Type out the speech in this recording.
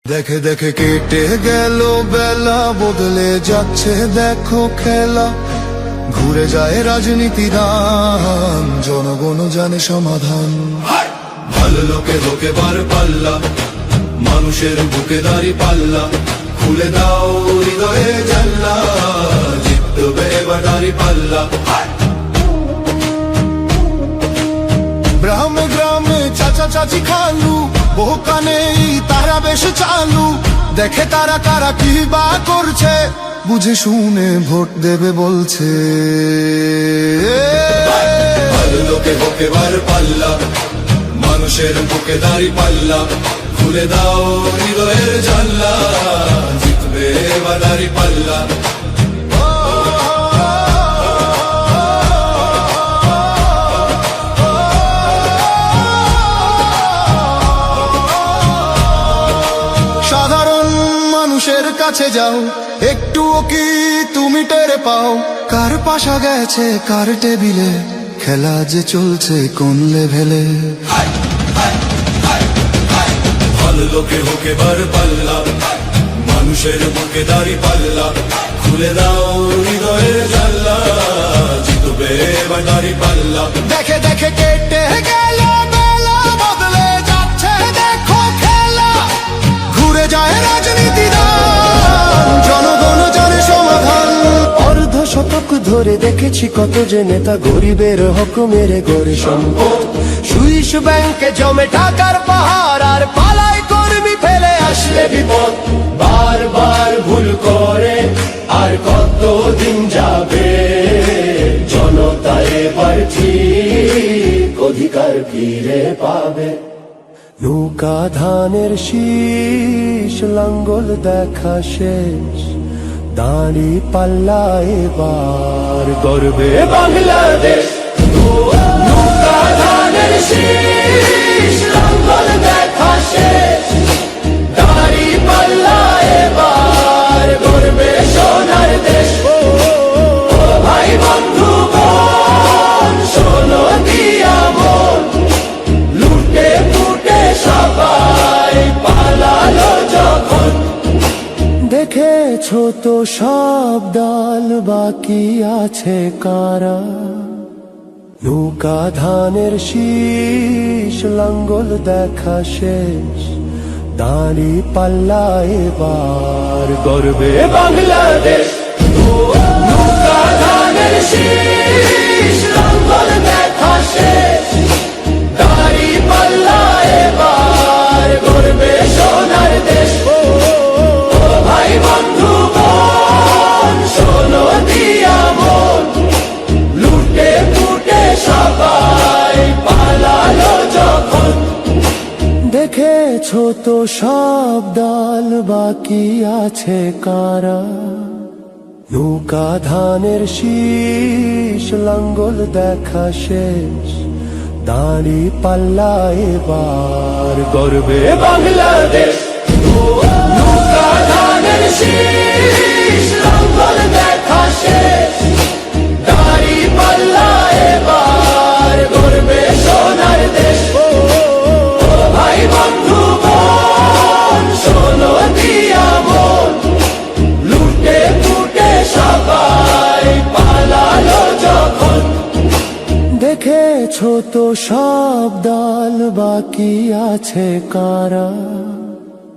দেখে দেখে কেটে গেল বেলা, বদলে যাচ্ছে দেখো খেলা। ঘুরে যায় রাজনীতি দান, জনগণ জানে সমাধান। ভালো লোকে লোকে বার পাল্লা, মানুষের বুকে দাঁড়ি পাল্লা। খুলে দাও হৃদয়ে জানলা, জিতবে এবার দাঁড়ি পাল্লা। গ্রামে গ্রামে চাচা চাচি খালু, বহু কানে তারা বেশ চালু। দেখে তারা কারা কি বা করছে, বুঝে শুনে ভোট দেবে বলছে। ভালো লোকে হোকে বার পাল্লা, মানুষের বুকে দাঁড়ি পাল্লা। খুলে দাও হৃদয়ের জানলা, জিতবে এবার দাঁড়ি পাল্লা। সাধারণ মানুষের কাছে যাও, একটুও কি তুমি টের পাও? কার পাশা গেছে কার টেবিলে, খেলা যে চলছে কোন লেভেলে। ভালো লোকে হোকে বার পাল্লা, মানুষের বুকে দাঁড়ি পাল্লা। খুলে দাও হৃদয়ের জানলা, জিতবে এবার দাঁড়ি পাল্লা। দেখে দেখে কেটে গেল বেলা, বদলে যাচ্ছে দেখো খেলা। ঘুরে যায় রাজনীতি দান, জনগণ জানে সমাধান। অর্ধ শতক ধরে দেখেছি কত যে নেতা গরিবের হক মেরে গড়ে সম্পদ। সুইস ব্যাংকে জমে টাকার পাহাড়, আর পালায় কর্মী ফেলে আসলে বিপদ। বারবার ভুল করে আর কতদিন যাবে, জনতা এবার ঠিক অধিকার ফিরে পাবে। নৌকা ধানের শীষ, লাঙ্গল দেখা শেষ, দাঁড়ি পাল্লা এবার গর্বে বাংলাদেশ। নৌকা ধানের শীষ, লাঙ্গল দেখা শেষ, দাঁড়ি পাল্লা এবার গর্বে সোনার দেশ। ও ভাই বন্ধু বোন, শোনো দিয়া মন, লুটে পুটে সবাই পালালো যখন। দেখেছো তো সব দল, বাকি আছে কারা? নৌকা ধানের শীষ, লাঙ্গল দেখা শেষ, দাঁড়ি পাল্লা এবার গর্বে বাংলাদেশ। নৌকা ধানের শীষ, লাঙ্গল দেখা শেষ, দাঁড়ি পাল্লা এবার গর্বে সোনার দেশ। ভাই বন্ধু বোন, শোনো দিয়া মন, লুটে পুটে সবাই পালালো যখন। দেখেছো তো সব দল, বাকি আছে কারা? নৌকা ধানের শীষ, লাঙ্গল দেখা শেষ, দাঁড়ি পাল্লা এবার গর্বে বাংলাদেশ। নৌকা ধানের শীষ, লাঙ্গল দেখা শেষ, দাঁড়ি পাল্লা এবার গর্বে সোনার দেশ। ভাই বন্ধু বোন, শোনো দিয়া মন, লুটে পুটে সবাই পালালো যখন। দেখেছো তো সব দল, বাকি আছে কারা?